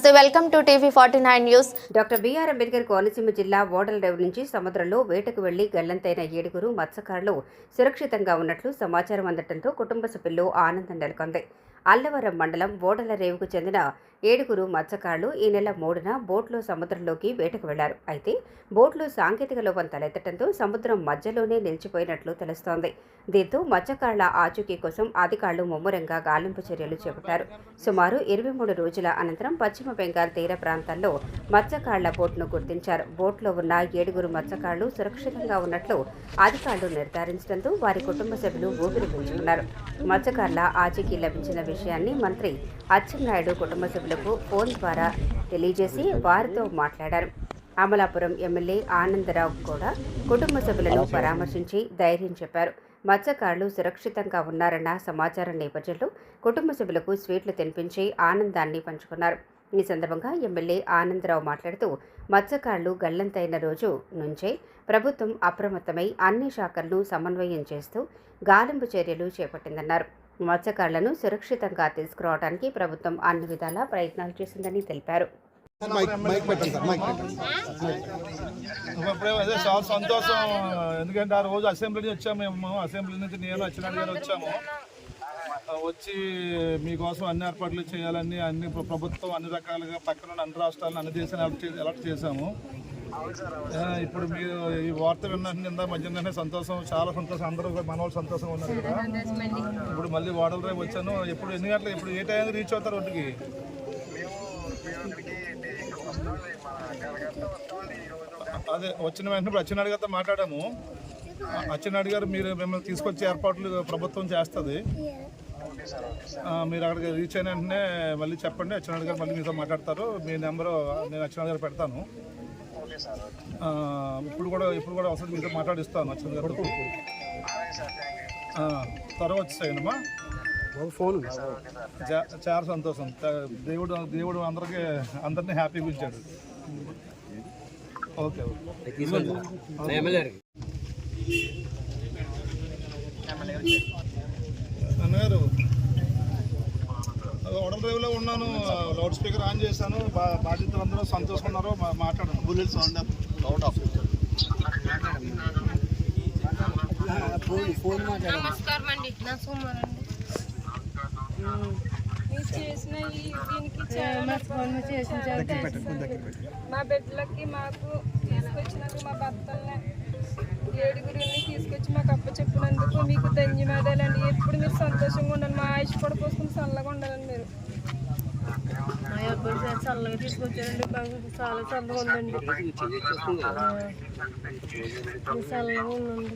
Welcome to TV49 news. Doctor B R Ambedkar Konaseema జిల్లా ఓడల రేవు నుంచి సముద్రంలో వేటకు వెళ్లి గల్లంతైన 7 మత్స్యకారులు సురక్షితంగా ఉన్నట్లు సమాచారం అందడంతో కుటుంబ సభ్యుల్లో ఆనందం నెలకొంది. అల్లవరం మండలం ఓడల రేవుకు చెందిన 7 మత్స్యకారులు ఈ నెల 3న బోట్లో సముద్రంలోకి వేటకు వెళ్లారు. అయితే బోట్లో సాంకేతిక లోపం తలెత్తడంతో సముద్రం మధ్యలోనే నిలిచిపోయినట్లు తెలుస్తోంది. దీంతో మత్స్యకారుల ఆచూకీ కోసం అధికారులు ముమ్మరంగా గాలింపు చర్యలు చేపట్టారు. సుమారు 23 రోజుల అనంతరం పశ్చిమ బెంగాల్ తీర ప్రాంతాల్లో మత్స్యకారుల బోట్ను గుర్తించారు. బోట్లో ఉన్న 7 మత్స్యకారులు సురక్షితంగా ఉన్నట్లు అధికారులు నిర్ధారించడంతో వారి కుటుంబ సభ్యులు ఊపిరి పీల్చుకున్నారు. మత్స్యకారుల ఆచూకీ లభించిన విషయాన్ని మంత్రి అచ్చెన్నాయుడు కుటుంబ సభ్యులకు ఫోన్ ద్వారా తెలియజేసి వారితో మాట్లాడారు. అమలాపురం ఎమ్మెల్యే ఆనందరావు కూడా కుటుంబ సభ్యులను పరామర్శించి ధైర్యం చెప్పారు. మత్స్యకారులు సురక్షితంగా ఉన్నారన్న సమాచారం నేపథ్యంలో కుటుంబ సభ్యులకు స్వీట్లు తినిపించి ఆనందాన్ని పంచుకున్నారు. ఈ సందర్భంగా ఎమ్మెల్యే ఆనందరావు మాట్లాడుతూ మత్స్యకారులు గల్లంతైన రోజు నుంచే ప్రభుత్వం అప్రమత్తమై అన్ని శాఖలను సమన్వయం చేస్తూ గాలింపు చర్యలు చేపట్టిందన్నారు. మత్స్యకారులను సురక్షితంగా తీసుకురావడానికి ప్రభుత్వం అన్ని విధాలా ప్రయత్నాలు చేసిందని తెలిపారు. చాలా సంతోషం, ఎందుకంటే ఆ రోజు అసెంబ్లీ వచ్చాము. మేము అసెంబ్లీ నుంచి నేను అచ్చెన్నాయుడు గారు వచ్చాము. వచ్చి మీకోసం అన్ని ఏర్పాట్లు చేయాలని అన్ని ప్రభుత్వం అన్ని రకాలుగా పక్కన అన్ని రాష్ట్రాలను అన్ని దేశాలు ఎలక్ట్ చేశాము. ఇప్పుడు మీరు ఈ వార్త విన్న మధ్యాహ్నం సంతోషం, చాలా సంతోషం. అందరూ మన వాళ్ళు సంతోషంగా ఉన్నారు కదా. ఇప్పుడు మళ్ళీ ఓడల రేపు వచ్చాను. ఎప్పుడు ఎన్ని గంటలు, ఇప్పుడు ఏ టైం రీచ్ అవుతారు ఒడ్డుకి? అదే వచ్చిన వెంటనే ఇప్పుడు అచ్చెన్నాయుడు గారితో మాట్లాడాము. అచ్చెన్నాయుడు గారు మిమ్మల్ని తీసుకొచ్చే ఏర్పాట్లు ప్రభుత్వం చేస్తుంది. మీరు అక్కడికి రీచ్ అయిన వెంటనే మళ్ళీ చెప్పండి. అచ్చెన్నాయుడు గారు మళ్ళీ మీతో మాట్లాడతారు. మీ నెంబరు నేను అచ్చెన్నాయుడు గారు పెడతాను. ఇప్పుడు కూడా అవసరం మీతో మాట్లాడిస్తాను అచ్చెన్నాయుడు గారు. త్వరగా వచ్చేసాయమ్మా. ఫోన్ చాలా సంతోషం. దేవుడు అందరినీ హ్యాపీగా ఉంచాడు. ఓకే అన్నగారు, ఓడల రేవులో ఉన్నాను. లౌడ్ స్పీకర్ ఆన్ చేశాను. బాధ్యతలు అందరూ సంతోషంగా ఉన్నారు. మాట్లాడాను. నమస్కారం అండి, నా సుమారు అండి. మీరు చేసిన దీనికి మా బిడ్డలకి మాకు తీసుకొచ్చినందుకు, మా భర్తల్ని 7 తీసుకొచ్చి మాకు అప్పచెప్పినందుకు మీకు ధన్యవాదాలండి. ఎప్పుడు మీరు సంతోషంగా ఉండాలి. మా ఆయుష్ కూడా పోసుకుని చల్లగా ఉండాలండి. మీరు మా అబ్బాయి చల్లగా తీసుకొచ్చారండి. మాకు చాలా చల్లగా ఉందండి. చల్లగా ఉండండి.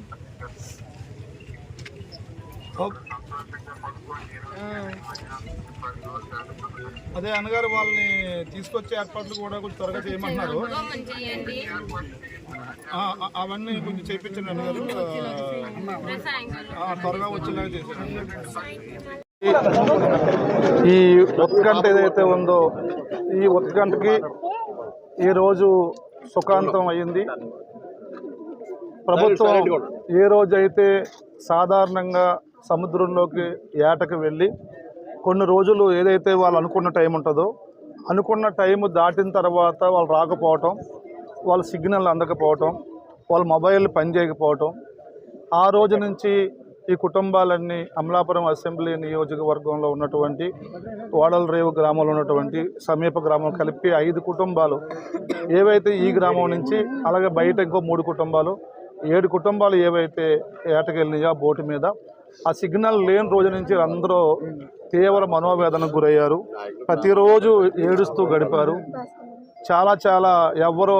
అదే అన్నగారు, వాళ్ళని తీసుకొచ్చే ఏర్పాట్లు కూడా కొంచెం త్వరగా చేయమంటున్నారు. అవన్నీ కొంచెం చేయించండి అన్నగారు. త్వరగా వచ్చేలాగా చేశారు. ఈ ఉత్కంఠ ఏదైతే ఉందో, ఈ ఉత్కంఠకి ఈరోజు సుఖాంతం అయ్యింది. ప్రభుత్వం ఏ రోజైతే సాధారణంగా సముద్రంలోకి ఏటకు వెళ్ళి కొన్ని రోజులు ఏదైతే వాళ్ళు అనుకున్న టైం ఉంటుందో, అనుకున్న టైం దాటిన తర్వాత వాళ్ళు రాకపోవటం, వాళ్ళ సిగ్నల్ అందకపోవటం, వాళ్ళ మొబైల్ పనిచేయకపోవటం, ఆ రోజు నుంచి ఈ కుటుంబాలన్నీ అమలాపురం అసెంబ్లీ నియోజకవర్గంలో ఉన్నటువంటి ఓడల రేవు గ్రామంలో ఉన్నటువంటి సమీప గ్రామం కలిపి 5 కుటుంబాలు ఏవైతే ఈ గ్రామం నుంచి, అలాగే బయట ఇంకో 3 కుటుంబాలు, 7 కుటుంబాలు ఏవైతే ఏటకెళ్ళినాయో బోటు మీద, ఆ సిగ్నల్ లేని రోజు నుంచి అందరూ తీవ్ర మనోవేదనకు గురయ్యారు. ప్రతిరోజు ఏడుస్తూ గడిపారు. చాలా ఎవరో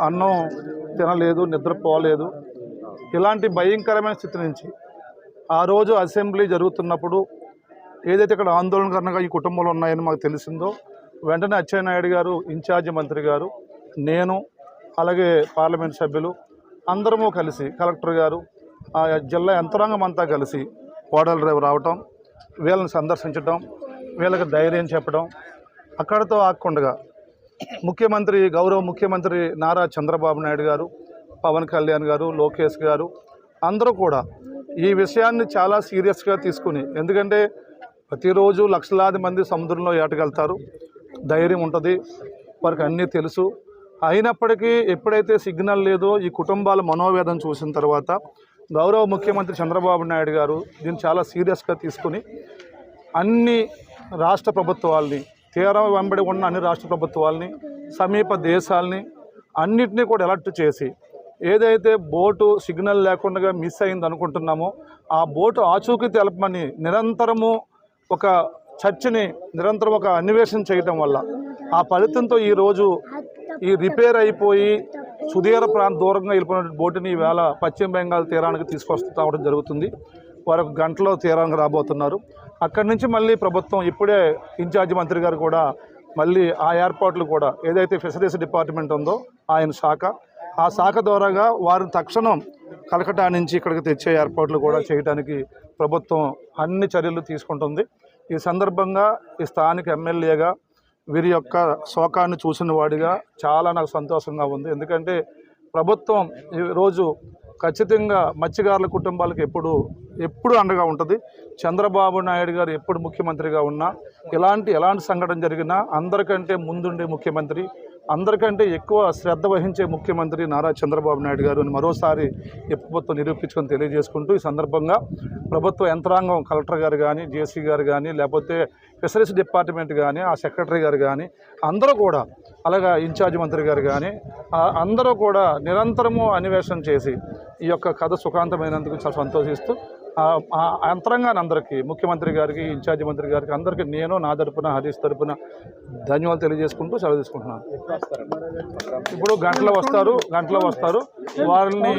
అన్నం తినలేదు, నిద్రపోలేదు. ఇలాంటి భయంకరమైన స్థితి నుంచి ఆ రోజు అసెంబ్లీ జరుగుతున్నప్పుడు ఏదైతే ఇక్కడ ఆందోళనకరంగా ఈ కుటుంబంలో ఉన్నాయని మాకు తెలిసిందో, వెంటనే అచ్చెన్నాయుడు గారు, ఇన్ఛార్జి మంత్రి గారు, నేను, అలాగే పార్లమెంట్ సభ్యులు అందరము కలిసి, కలెక్టర్ గారు, ఆ జిల్లా యంత్రాంగం అంతా కలిసి ఓడల రేవు రావటం, వీళ్ళని సందర్శించడం, వీళ్ళకి ధైర్యం చెప్పడం, అక్కడితో ఆగకుండా గౌరవ ముఖ్యమంత్రి నారా చంద్రబాబు నాయుడు గారు, పవన్ కళ్యాణ్ గారు, లోకేష్ గారు అందరూ కూడా ఈ విషయాన్ని చాలా సీరియస్గా తీసుకుని, ఎందుకంటే ప్రతిరోజు లక్షలాది మంది సముద్రంలో ఏటకెళ్తారు. ధైర్యం ఉంటుంది, వారికి అన్నీ తెలుసు. అయినప్పటికీ ఎప్పుడైతే సిగ్నల్ లేదో ఈ కుటుంబాల మనోవేదన చూసిన తర్వాత గౌరవ ముఖ్యమంత్రి చంద్రబాబు నాయుడు గారు దీన్ని చాలా సీరియస్గా తీసుకుని అన్ని రాష్ట్ర ప్రభుత్వాల్ని, తీరం వెంబడి ఉన్న అన్ని రాష్ట్ర ప్రభుత్వాల్ని, సమీప దేశాలని అన్నిటినీ కూడా అలర్ట్ చేసి ఏదైతే బోటు సిగ్నల్ లేకుండా మిస్ అయింది అనుకుంటున్నామో ఆ బోటు ఆచూకీ తెలపమని నిరంతరము ఒక చర్చని నిరంతరం ఒక అన్వేషణ చేయడం వల్ల ఆ ఫలితంతో ఈరోజు ఈ రిపేర్ అయిపోయి సుదీర దూరంగా వెళ్ళిపోయిన బోటుని ఈవేళ పశ్చిమ బెంగాల్ తీరానికి తీసుకొస్తావడం జరుగుతుంది. వారు ఒక గంటలో తీరానికి రాబోతున్నారు. అక్కడి నుంచి మళ్ళీ ప్రభుత్వం ఇప్పుడే ఇన్ఛార్జి మంత్రి గారు కూడా మళ్ళీ ఆ ఏర్పాట్లు కూడా ఏదైతే ఫిషరీస్ డిపార్ట్మెంట్ ఉందో ఆయన శాఖ, ఆ శాఖ ద్వారాగా వారిని తక్షణం కలకటా నుంచి ఇక్కడికి తెచ్చే ఏర్పాట్లు కూడా చేయడానికి ప్రభుత్వం అన్ని చర్యలు తీసుకుంటుంది. ఈ సందర్భంగా ఈ స్థానిక ఎమ్మెల్యేగా వీరి యొక్క శోకాన్ని చూసిన వాడిగా చాలా నాకు సంతోషంగా ఉంది. ఎందుకంటే ప్రభుత్వం ఈరోజు ఖచ్చితంగా మత్స్యకారుల కుటుంబాలకు ఎప్పుడు అండగా ఉంటుంది. చంద్రబాబు నాయుడు గారు ఎప్పుడు ముఖ్యమంత్రిగా ఉన్నా ఎలాంటి సంఘటన జరిగినా అందరికంటే ముందుండే ముఖ్యమంత్రి, అందరికంటే ఎక్కువ శ్రద్ధ వహించే ముఖ్యమంత్రి నారా చంద్రబాబు నాయుడు గారు అని మరోసారి ఈ ప్రభుత్వం నిరూపించుకొని తెలియజేసుకుంటూ ఈ సందర్భంగా ప్రభుత్వ యంత్రాంగం కలెక్టర్ గారు కానీ, జేసీ గారు కానీ, లేకపోతే ఫిషరీస్ డిపార్ట్మెంట్ కానీ, ఆ సెక్రటరీ గారు కానీ అందరూ కూడా, అలాగే ఇన్ఛార్జ్ మంత్రి గారు కానీ అందరూ కూడా నిరంతరము అన్వేషణ చేసి ఈ యొక్క కథ సుఖాంతమైనందుకు చాలా సంతోషిస్తూ ఆ యంత్రాంగాన్ని అందరికీ, ముఖ్యమంత్రి గారికి, ఇన్ఛార్జి మంత్రి గారికి అందరికీ నేను నా తరపున, హరీష్ తరపున ధన్యవాదాలు తెలియజేసుకుంటూ సెలవు తీసుకుంటున్నాను. ఇప్పుడు గంటలో వస్తారు వారిని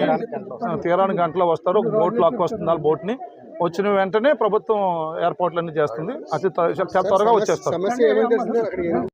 తీరానికి గంటలో వస్తారు. ఒక బోట్ లాక్ వస్తుంది, బోట్ని వచ్చిన వెంటనే ప్రభుత్వం ఏర్పాట్లన్నీ చేస్తుంది. అతి త్వరగా వచ్చేస్తారు.